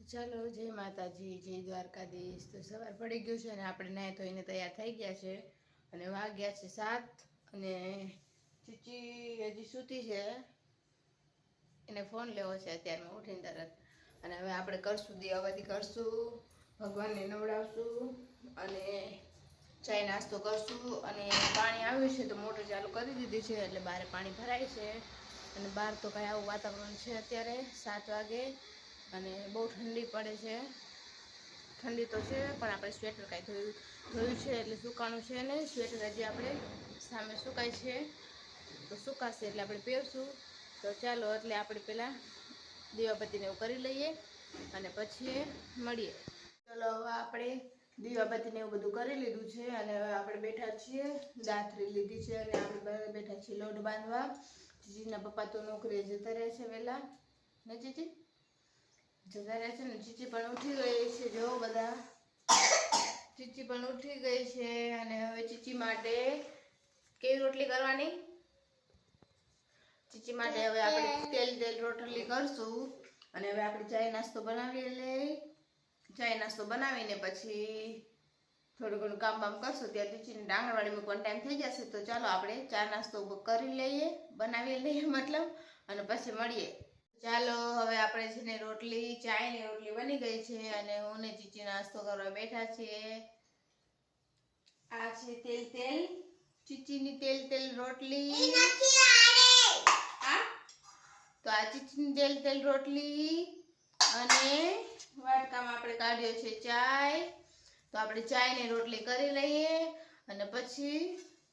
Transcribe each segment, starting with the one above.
ચાલો જય માતાજી, જય દ્વારકાધીશ। તો સવાર પડી ગયું છે અને આપણે નાહી ધોઈને તૈયાર થઈ ગયા છે અને વાગ્યા છે 7 અને ચીચી હજી સૂતી છે, એને ફોન લેવો છે અત્યારમાં ઉઠીને તરત। અને હવે આપણે કરશું દીવાબત્તી કરશું, ભગવાનને નવડાવશું અને ચાય નાસ્તો કરશું અને પાણી આવ્યું છે તો મોટર ચાલુ કરી દીધી છે એટલે બહાર પાણી ભરાય છે અને બહાર તો કાંઈ આવું વાતાવરણ છે અત્યારે 7 વાગે અને બહુ ઠંડી પડે છે। ઠંડી તો છે પણ આપણે સ્વેટર કાંઈ ધોયું છે એટલે સુકાણું છે ને, સ્વેટર હજી આપણે સામે સુકાય છે તો સુકાશે એટલે આપણે પહેરશું। તો ચાલો એટલે આપણે પહેલાં દીવાબત્તીને એવું કરી લઈએ અને પછી મળીએ। ચાલો હવે આપણે દીવાબત્તીને એવું બધું કરી લીધું છે અને હવે આપણે બેઠા છીએ, દાથરી લીધી છે અને આપણે બેઠા છીએ લોટ બાંધવા। ચીચીના પપ્પા તો નોકરીએ જતા રહે છે વહેલા ને, ચીચી જતા રહે છે ને। ચીચી પણ ઉઠી ગઈ છે, જો બધા ચીચી પણ ઉઠી ગઈ છે અને હવે ચીચી માટે કેવી રોટલી કરવાની? ચીચી માટે હવે આપણે તેલ રોટલી કરશું અને હવે આપણે ચાય નાસ્તો બનાવી લઈએ। ચાય નાસ્તો બનાવીને પછી થોડું ઘણું કામ બામ કરશું, ત્યાં ચીચીને આંગણવાડી મૂકવાનો ટાઈમ થઈ જશે। તો ચાલો આપણે ચા નાસ્તો કરી લઈએ, બનાવી લઈએ મતલબ, અને પછી મળીએ। ચાલો હવે આપણે છે ને ચાયની રોટલી બની ગઈ છે અને હું ને ચીચી નાસ્તો કરવા બેઠા છીએ। આ છે તેલ ચીચીની તેલ રોટલી। તો આ ચીચીની તેલ રોટલી અને વાટકામાં આપણે કાઢ્યો છે ચાય। તો આપણે ચાયની રોટલી કરી લઈએ અને પછી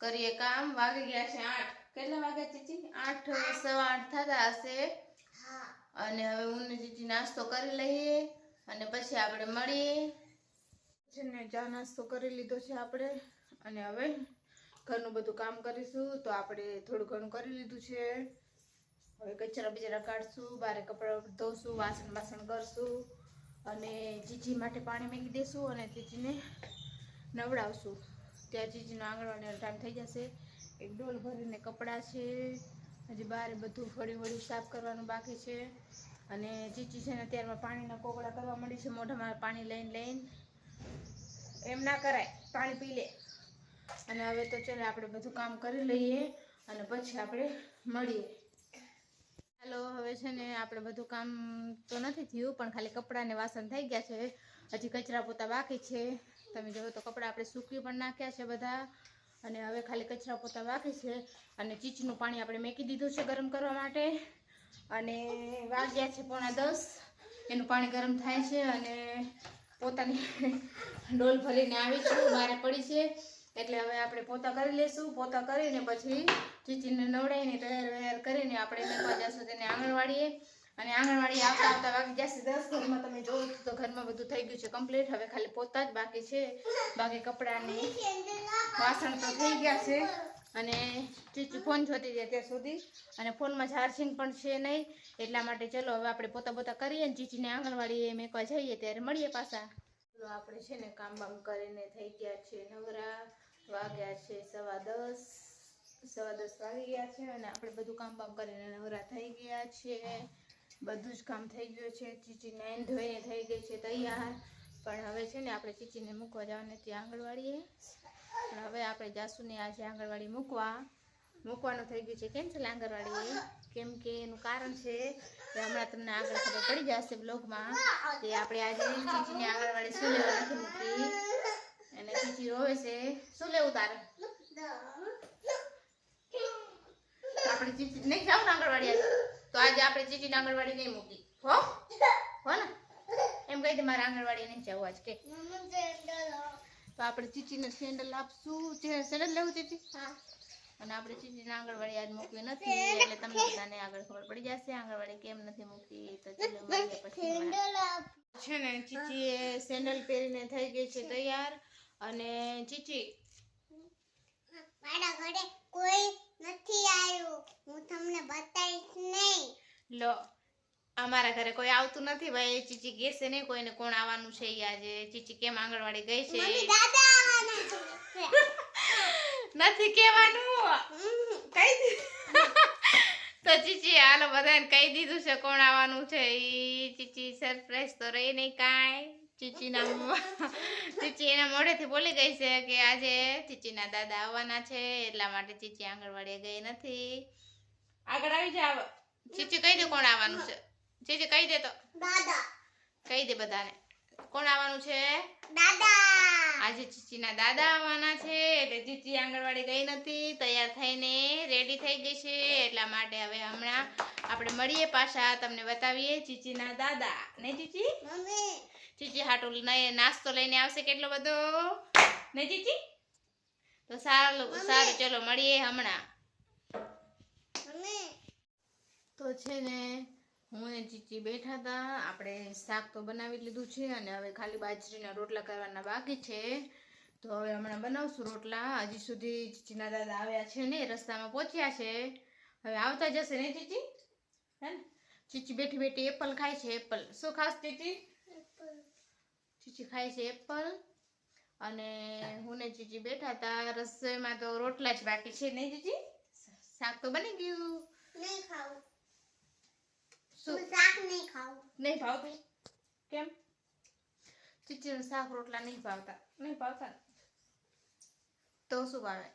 કરીએ કામ। વાગી ગયા છે 8। કેટલા વાગ્યા ચીચી? 8 સવા 8 થતા હશે। અને હવે હું ને ચીચી નાસ્તો કરી લઈએ અને પછી આપણે મળીએ છે ને। ચા નાસ્તો કરી લીધો છે આપણે અને હવે ઘરનું બધું કામ કરીશું। તો આપણે થોડું ઘણું કરી લીધું છે, હવે કચરા બિચરા કાઢશું, બારે કપડાં ધોશું, વાસણ કરશું અને ચીચી માટે પાણી મૂકી દેશું અને ચીચીને નવડાવશું। ત્યાં ચીચીનો આંગણવાડીનો ટાઈમ થઈ જશે। એક ડોલ ભરીને કપડાં છે, હજી બારે બધું ફળ્યું સાફ કરવાનું બાકી છે અને ચીચી છે ને અત્યારમાં પાણીના કોગળા કરવા માંડી છે, મોઢામાં પાણી લઈને એમ ના કરાય, પાણી પી લે। અને હવે તો ચાલો આપણે બધું કામ કરી લઈએ અને પછી આપણે મળીએ। ચાલો હવે છે ને આપણે બધું કામ તો નથી થયું પણ ખાલી કપડાં ને વાસણ થઈ ગયા છે, હજી કચરા પોતા બાકી છે। તમે જોવો તો કપડાં આપણે સૂકવી પણ નાખ્યા છે બધા અને હવે ખાલી કચરા પોતા બાકી છે અને ચીચીનું પાણી આપણે મેકી દીધું છે ગરમ કરવા માટે અને વાગ્યા છે 9:45। એનું પાણી ગરમ થાય છે અને પોતાની ડોલ ભરીને આવી છું, બહાર પડી છે એટલે હવે આપણે પોતા કરી લઈશું। પોતા કરીને પછી ચીચીને નવડાવીને તૈયાર કરીને આપણે મેકવા જશું તેને આંગણવાડીએ અને આંગણવાડી આવતા વાગી જશે 10। ઘરમાં તમે જોવો તો ઘરમાં બધું થઈ ગયું છે કમ્પ્લીટ, હવે ખાલી પોતા જ બાકી છે, બાકી કપડાને વાસણ તો થઈ ગયા છે અને ચીચી ફોન જોતી જાય ત્યાં સુધી અને ફોનમાં ચાર્જિંગ પણ છે નહીં, એટલા માટે ચલો હવે આપણે પોતા કરીએ ને ચીચીને આંગણવાડીએ મેકવા જઈએ ત્યારે મળીએ પાછા। ચલો આપણે છે ને કામ બામ કરીને થઈ ગયા છે નવરા, વાગ્યા છે 10:15 વાગી ગયા છે અને આપણે બધું કામ બામ કરીને નવરા થઈ ગયા છે। બધું જ કામ થઈ ગયું છે, ચીચી નાઈને ધોઈને થઈ ગઈ છે તૈયાર, પણ હવે છે ને આપણે ચીચીને મૂકવા જવાને ત્યાં આંગણવાડીએ, પણ હવે આપણે જાશું ને આજે આંગણવાડી મૂકવાનું થઈ ગયું છે। કેન્સલ આંગણવાડીએ, કેમ કે એનું કારણ છે કે હમણાં તમને આગળ ખબર પડી જશે બ્લોગમાં કે આપણે આજે ચીચીને આંગણવાડી શું લેવા નથી મૂકી અને ચીચી રોવે છે। શું લેવું તારે? આપણે ચીચી નહીં જાવ ને આંગણવાડી, તો આજે આપણે ચીચીને આંગણવાડી નહીં મૂકી હો ને, એમ કહી દે મારે આંગણવાડી નહીં જવું આજ કે। તો આપણે ચીચીને સેન્ડલ આપશું, સેન્ડલ લેવું ચીચી? અને આપણે ચીચીને આંગણવાડી આજ મૂકવી નથી એટલે તમને બધાને આગળ ખબર પડી જશે આંગણવાડી કેમ નથી મૂકી। તો ચલો મળીએ પછી। છે ને ચીચીએ સેન્ડલ પહેરીને થઈ ગઈ છે તૈયાર અને ચીચી મારા ઘરે કોઈ નથી આવ્યું, હું તમને બતાવીશ નહીં। લો અમારા ઘરે કોઈ આવતું નથી ભાઈ, ચીચી કહેશે ને કોઈને કોણ આવવાનું છે આજે, ચીચી કેમ આંગણવાડી ગઈ છે મમ્મી દાદા આવવાના છે નથી કહેવાનું, કહી દે તો ચીચી હાલો બધાને કહી દીધું છે કોણ આવવાનું છે. ઈ ચીચી સરપ્રાઈઝ તો રહી નહીં કાંઈ. ચીચી એના મોઢેથી બોલી ગઈ છે કે આજે ચીચીના દાદા આવવાના છે, એટલા માટે ચીચી આંગણવાડીએ ગઈ નથી. આગળ આવી જાવ. ચીચી કહી દે કોણ આવવાનું છે. ચીચી કહી દે તો. દાદા. કહી દે બધાને કોણ આવવાનું છે. દાદા. આજે ચીચીના દાદા આવવાના છે એટલે ચીચી આંગણવાડી ગઈ નથી, તૈયાર થઈને રેડી થઈ ગઈ છે. એટલા માટે હવે હમણાં આપણે મળીએ પાછા, તમને બતાવીએ ચીચીના દાદા. ને ચીચી મમ્મી. ચીચી હાટું નાસ્તો લઈને આવશે કેટલો બધો. ને ચીચી તો સારું સારું, ચલો મળીએ હમણાં. મમ્મી. તો છે ને હું ને ચીચી બેઠા હતા, આપણે શાક તો બનાવી લીધું છે અને હવે ખાલી બાજરીના રોટલા કરવાના બાકી છે. તો હવે હમણાં બનાવશું રોટલા. હજી સુધી ચીચીના દાદા આવ્યા છે ને, રસ્તામાં પહોંચ્યા છે, હવે આવતા જશે ને ચીચી. હે ને ચીચી બેઠી બેઠી એપલ ખાય છે. એપલ શું ખાસ ચીચી? ચીચી ખાય છે એપલ. અને હું ને ચીચી બેઠા હતા, રસોઈમાં તો રોટલા જ બાકી છે ને ચીચી. શાક તો બની ગયું. નહીં ખાવું. શું શાક નહીં ખાવું. નહીં ભાવતું? કેમ? ચીચીને શાક રોટલા નહીં ભાવતા? નહીં ભાવતા તો શું ભાવે?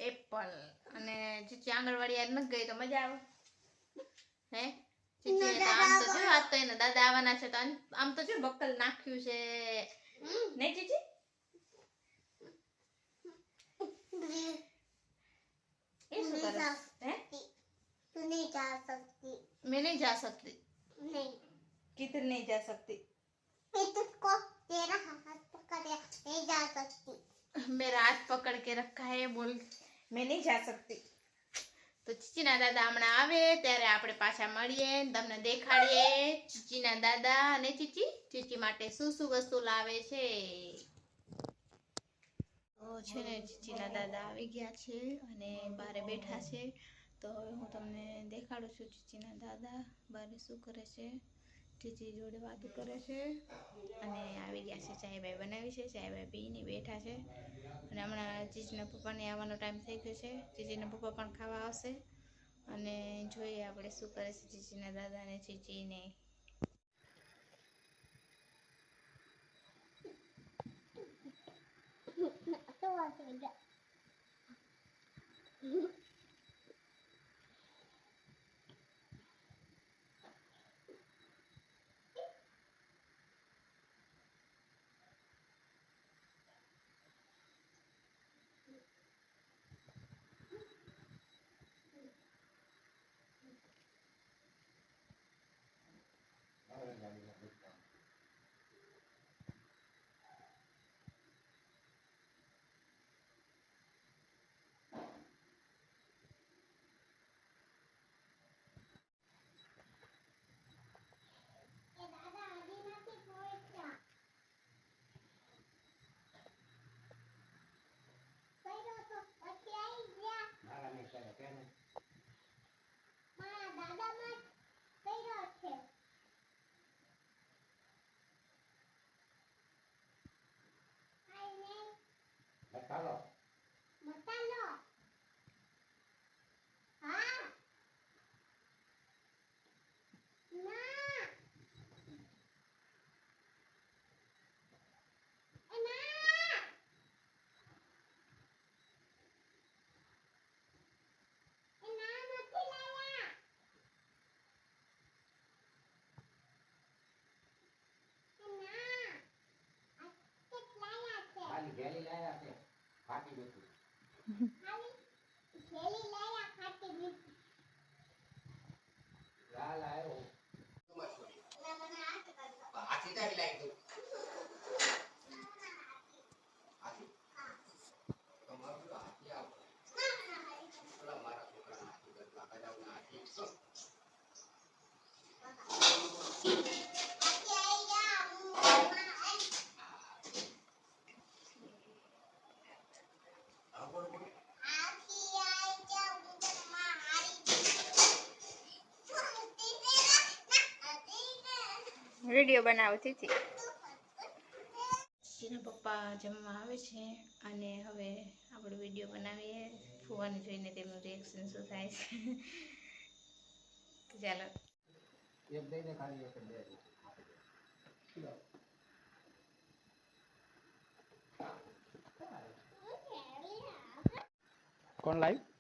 એપલ. અને ચીચી આંગણવાડી યાદ નથી ગઈ તો મજા આવે હે ચીચી? આમ તો જો આજ તો એના દાદા આવવાના છે તો આમ તો જો બક્કલ નાખ્યું છે નહીં ચીચી? એ શું કરે હે? तू नहीं जा सकती. मैं नहीं जा सकती. नहीं. किधर नहीं जा सकती? मैं तुझको तेरा हाथ पकड़ नहीं जा सकती. मेरा हाथ पकड़ के रखा है, बोल मैं नहीं जा सकती. તો ચીચીના દાદા હમણાં આવે ત્યારે આપણે પાછા મળીએ, તમને દેખાડીએ ચીચીના દાદા. અને ચીચી માટે શું શું વસ્તુ લાવે છે. તો છે ને ચીચીના દાદા આવી ગયા છે અને બારે બેઠા છે. તો હવે હું તમને દેખાડું છું ચીચીના દાદા બારે શું કરે છે. ચીચી જોડે વાતો કરે છે અને આવી ગયા છે. ચાય બાય બનાવી છે, ચાય બાય પીને બેઠા છે. અને હમણાં ચીચીના પપ્પાને આવવાનો ટાઈમ થઈ ગયો છે. ચીચીના પપ્પા પણ ખાવા આવશે અને જોઈએ આપણે શું કરે છે ચીચીના દાદા અને ચીચીને. Mátalo. Mátalo. हाँ. ના. ના. ના નથી લાયા. ના. આ કેટ લાયા છે. ખાલી ગેલી લાયા છે. ખાટી બેઠી. ખાલી ગેલી લાયા ખાટી બેઠી. લાલ આયો. ના મને હાથ કરતો. હાથી તારી લાઈ દઉં. હાથી. હા. તમારું હાથી આવો. ઓલા મારા છોકરાના હાથી કરતા કદાવના હાથી. હાથી આઈ જા. વિડિયો બનાવતી હતી. ચીચીના પપ્પા જમવા આવે છે અને હવે આપણે વિડીયો બનાવીએ ફુવાને જોઈને તેમનું રિએક્શન શું થાય છે તો ચાલો એક દઈને ખાલી એક બે કોણ લાવ્યું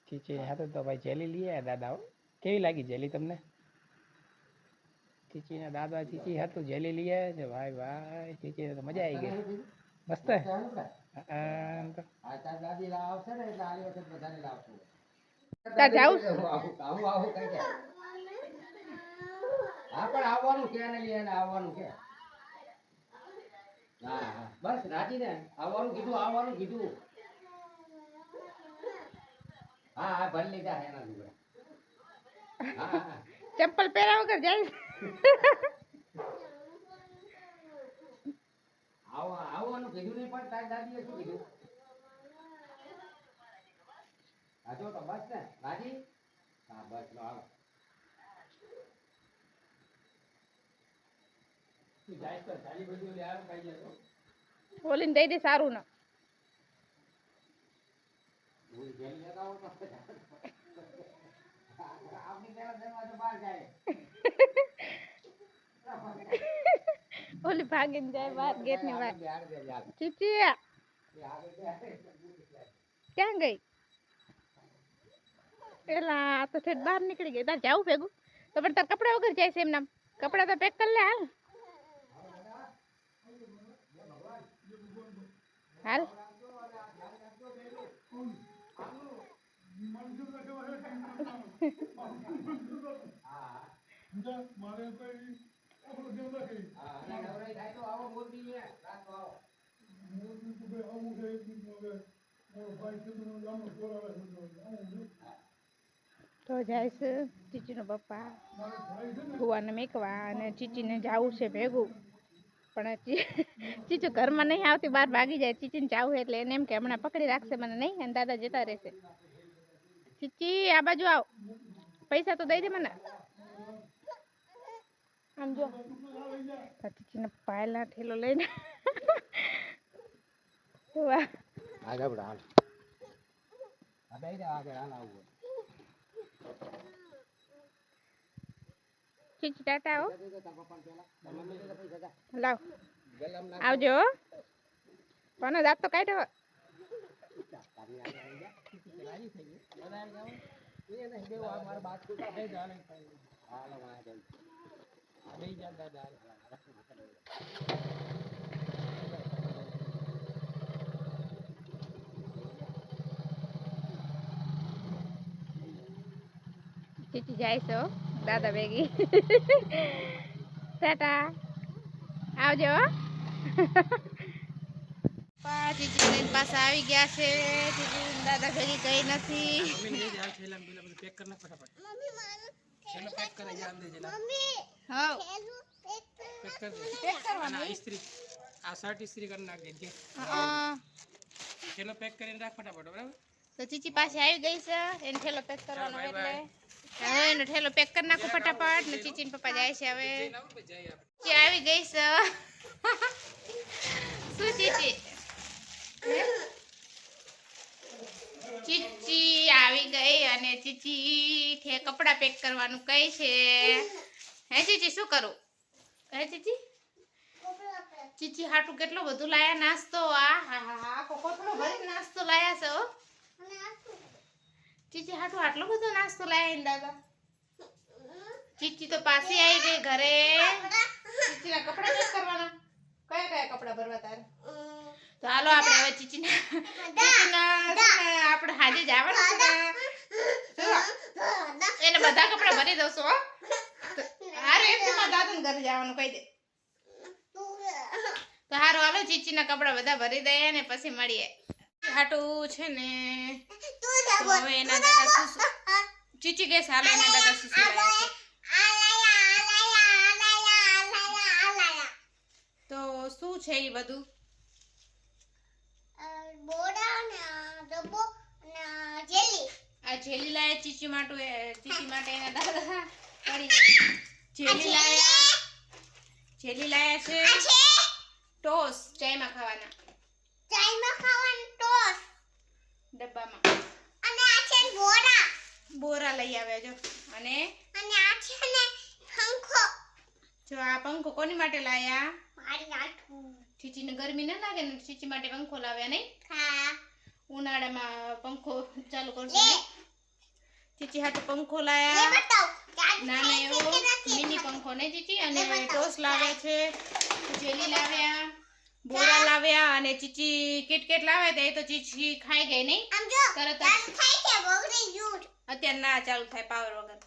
ચીચી હાથે તો ભાઈ જેલી લઈ આવ્યા દાદા કેવી લાગી જેલી તમને ચીચીના દાદા ચીચી હતું જેલી લઈ આવ્યા છે ભાઈ ભાઈ ચીચી તો મજા આવી ગઈ મસ્ત આવવાનું કે આવવાનું કે હા બસ રાજી ને આવવાનું કીધું હા હા ભરી લીધા એના દુગડા હા ચપ્પલ પહેર્યા વગર જાય આવવાનું કીધું નહીં પણ તારી દાદીએ શું કીધું હા જો તો બસ ને રાજી હા બસ લો હાલો જાય તો ચાલી બધું લે આવ ખાઈ જતો બોલીને દઈ દે સારું ને હું જેલ લગાવો તો આપની પેલા દરવાજો બહાર જાય ઓલી ભાગીને જાય બહાર ગેટ ની બહાર ચીચી ક્યાં ગઈ એલા તો ઠેઠ બહાર નીકળી ગઈ તાર જાવું ભેગું તો પણ તાર કપડા વગર જાય છે એમના કપડા તો પેક કરી લે હાલ હાલ તો જાય છે ચીચીનો પપ્પા ભુવાને મેકવા અને ચીચીને જવું છે ભેગું પણ ચીચું ઘરમાં નહીં આવતી બહાર ભાગી જાય ચીચીને જાવું એટલે એને એમ કે હમણાં પકડી રાખશે મને નહીં અને દાદા જતા રહેશે ચીચી આ બાજુ આવ પૈસા તો દઈ દે મને આમ જો ચીચીને પાયલા ઠેલો લઈને વાહ આગળ હાલ આગળ હાલ આવું ચીચી ટાટા આવો લાવ આવજો કોનો દાંત તો કાઢ્યો ચીચી જાય છે દાદા ભેગી ટાટા આવજો ચીચી લઈને પાછા આવી ગયા છે ચીચી દાદા ભેગી ગઈ નથી તો ચીચી પાસે આવી ગઈ છે એને ઠેલો પેક કરવાનો એટલે હવે એનો ઠેલો પેક કરી નાખો ફટાફટ ને ચીચી ને પપ્પા જાય છે હવે ચીચી આવી ગઈ છે શું ચીચી ચીચી આવી ગઈ અને ચીચી કપડા પેક કરવાનું કહે છે હે ચીચી શું કરું હે ચીચી ચીચી હાટું કેટલો બધું લાયા નાસ્તો આ હા હા હા કોકોટલો ભરી નાસ્તો લાયા છે હો ચીચી હાટું આટલો બધો નાસ્તો લાયા ને દાદા ચીચી તો પાછી આવી ગઈ ઘરે ચીચીના કપડા પેક કરવાના કયા કયા કપડા ભરવા તારે તો હાલો આપણે હવે ચીચીના આપણે હાજે જવાનું છે એને બધા કપડા ભરી દઉં હો હારું એમ તો મારા દાદાને ઘરે જવાનું કહી દે તો હારું હાલો ચીચીના કપડા બધા ભરી દઈએ ને પછી મળીએ હાટું છે ને હવે એના દાદા શું ચીચી ગેસ હાલો એના દાદા શું તો શું છે એ બધું આ જેલી લાયા ચીચી માટે એના દાદા જેલી લાયા જેલી લાયા છે આ છે ટોસ ચાયમાં ખાવાના ચાઈમાં ખાવાનું ટોસ ડબ્બામાં અને આ છે બોરા બોરા લઈ આવ્યા જો અને આ છે ને પંખો જો આ પંખો કોની માટે લાયા મારી આઠું ચીચીને ગરમી ન લાગે ને ચીચી માટે પંખો લાવ્યા નહીં હા ઉનાળામાં પંખો ચાલુ કરશો લે નહીં? ચીચી હાટુ પંખો લે લાયા બતાવ ચાર્જ નાનો થાય એવો છે કે નથી? મિની પંખો ને ચીચી અને એ બતાવો. ટોસ લાવ્યા છે જેલી લાવ્યા બોરા લાવ્યા અને ચીચી કિટકેટ લાવ્યા હતા એ તો ચીચી ખાઈ ગઈ નહીં આમ જો તરત જ. ચાલુ થાય છે બગડી ગયું અત્યારે ના ચાલુ થાય પાવર વગર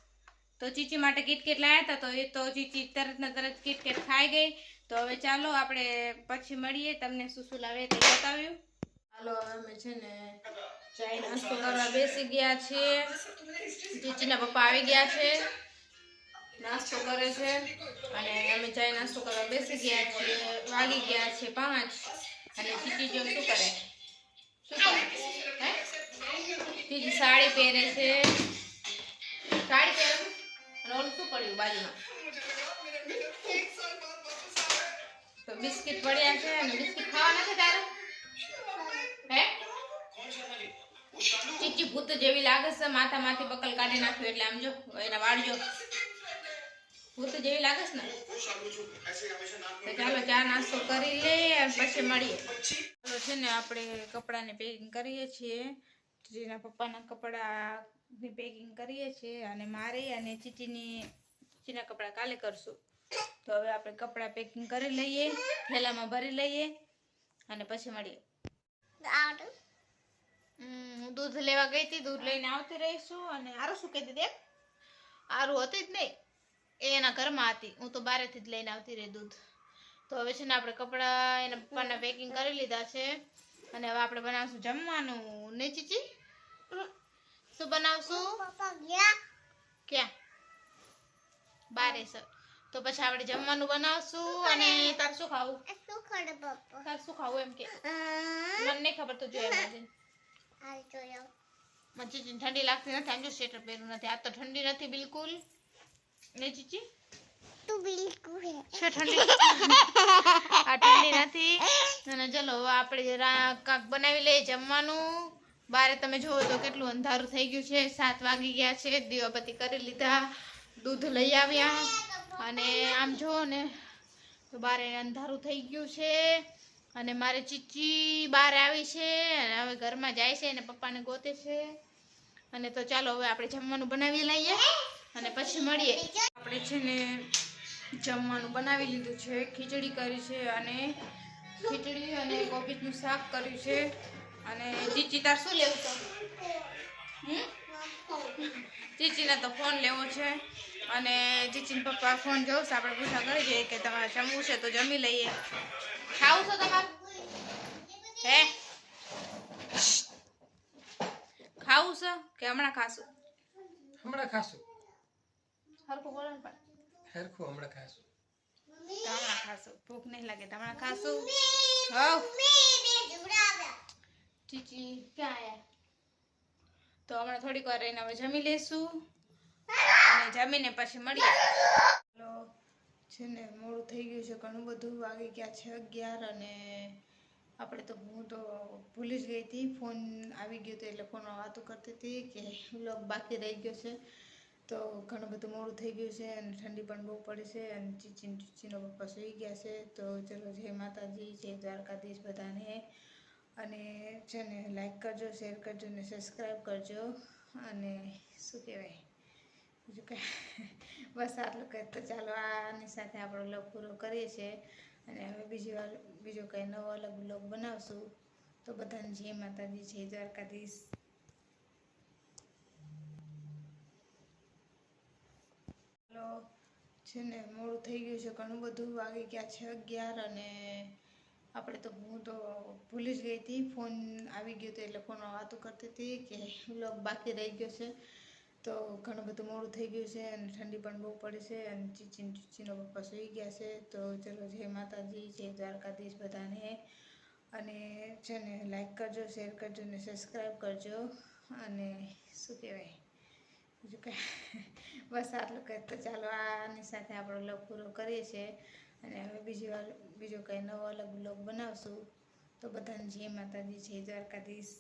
તો ચીચી માટે કિટકેટ લાવ્યા હતા તો એ તો ચીચી તરત ને તરત કિટકેટ ખાઈ ગઈ તો હવે ચાલો આપણે પછી મળીએ તમને શું શું લાવે તે બતાવ્યું હાલો અમે છે ને ચાય નાસ્તો કરવા બેસી ગયા છીએ ચીચીના પપ્પા આવી ગયા છે નાસ્તો કરે છે અને અમે ચાય નાસ્તો કરવા બેસી ગયા છીએ વાગી ગયા છે 5 અને ચીચી જો શું કરે હે ચીચી સાડી પહેરે છે સાડી પહેરે અને ઓલું શું પડ્યું બાજુમાં તો બિસ્કિટ પડ્યા છે અને બિસ્કિટ ખાવા નથી તારે હે ચીચી ભૂત જેવી લાગે છે માથામાંથી બકલ કાઢી નાખ્યું એટલે આમ જો એના વાળ જો ભૂત જેવી લાગે છે ને તો ચાલો ચા નાસ્તો કરી લઈએ અને પછી મળીએ ચાલો છે ને આપણે કપડાને પેકિંગ કરીએ છીએ ચીચીના પપ્પાના કપડાની પેકિંગ કરીએ છીએ અને મારે અને ચીચીના કપડાં કાલે કરશું તો હવે આપણે કપડાં પેકિંગ કરી લઈએ થેલામાં ભરી લઈએ અને પછી મળીએ આવડું હું દૂધ લેવા ગઈ હતી દૂધ લઈને આવતી રહીશું અને આરું શું કહેતી હતી આરું હતી જ નહીં એ એના ઘરમાં હતી હું તો બારેથી જ લઈને આવતી રહી દૂધ તો હવે છે ને આપણે કપડાં એના પપ્પાના પેકિંગ કરી લીધા છે અને હવે આપણે બનાવશું જમવાનું ને ચીચી શું બનાવશું પપ્પા ગયા ક્યાં બારે સર તો પછી આપણે જમવાનું બનાવશું અને તાર શું ખાવું શું કરે પપ્પા તાર શું ખાવું એમ કે મને નહીં ખબર તો જોઈએ એમ આ જોયો મને ચીચી ઠંડી લાગતી નથી આમ જો સ્વેટર પહેર્યું નથી આ તો ઠંડી નથી બિલકુલ ને ચીચી તું બિલકુલ હે છે ઠંડી આ ઠંડી નથી અને ચલો હવે આપણે કાંક બનાવી લઈએ જમવાનું બારે તમે જોવો તો કેટલું અંધારું થઈ ગયું છે 7 વાગી ગયા છે દીવાબત્તી કરી લીધા દૂધ લઈ આવ્યા અને આમ જુઓ ને તો બારે અંધારું થઈ ગયું છે અને મારે ચીચી બહાર આવી છે અને હવે ઘરમાં જાય છે અને પપ્પાને ગોતે છે અને તો ચાલો હવે આપણે જમવાનું બનાવી લઈએ અને પછી મળીએ આપણે છે ને જમવાનું બનાવી લીધું છે ખીચડી કરી છે અને ખીચડી અને કોબીજનું શાક કર્યું છે અને ચીચી તાર શું લેવું તો ચીચીને તો ફોન લેવો છે અને ચીચીના પપ્પા ફોન જોશે આપણે પૂછા કરી દઈએ કે તમારે જમવું છે તો જમી લઈએ ખાવું છો તમારે હે ખાવું છે કે હમણાં ખાશું હમણાં ખાશું હરખું બોલો ને પણ હરખું હમણાં ખાશું તો હમણાં ખાશું ભૂખ નહીં લાગે તો હમણાં ખાશું હવ બે જોડાવ્યા ચીચી ક્યાં આયા તો હમણાં થોડીક વાર રહીને હવે જમી લેશું અને જમીને પછી મળીએ ચાલો છે ને મોડું થઈ ગયું છે ઘણું બધું વાગી ગયા છે 11 અને આપણે તો હું તો ભૂલી જ ગઈ હતી ફોન આવી ગયો તો એટલે ફોનમાં વાતો કરતી હતી કે વ્લોગ બાકી રહી ગયો છે તો ઘણું બધું મોડું થઈ ગયું છે અને ઠંડી પણ બહુ પડી છે અને ચીચીનો પપ્પા સૂઈ ગયા છે તો ચલો જય માતાજી જય દ્વારકાધીશ બધાને અને છે ને લાઈક કરજો શેર કરજો ને સબસ્ક્રાઈબ કરજો અને શું કહેવાય બીજું કાંઈ બસ આટલું કહે તો ચાલો આની સાથે આપણો વ્લોગ પૂરો કરીએ છીએ અને હવે બીજો કંઈ નવો અલગ વ્લોગ બનાવશું તો બધાને જય માતાજી જય દ્વારકાધીશ ચાલો છે ને મોડું થઈ ગયું છે ઘણું બધું વાગી ગયા છે 11 અને આપણે તો હું તો ભૂલી જ ગઈ હતી ફોન આવી ગયો તો એટલે ફોનમાં વાતો કરતી હતી કે વ્લોગ બાકી રહી ગયો છે તો ઘણું બધું મોડું થઈ ગયું છે અને ઠંડી પણ બહુ પડી છે અને ચીચીનો પપ્પા સૂઈ ગયા છે તો ચલો જય માતાજી જય દ્વારકાધીશ બધાને અને છે ને લાઈક કરજો શેર કરજો ને સબસ્ક્રાઈબ કરજો અને શું કહેવાય બીજું કાંઈ બસ આટલું કહે તો ચાલો આની સાથે આપણો વ્લોગ પૂરો કરીએ છીએ અને હવે બીજો કંઈ નવો અલગ બ્લોગ બનાવશું. તો બધાને જય માતાજી, જય દ્વારકાધીશ.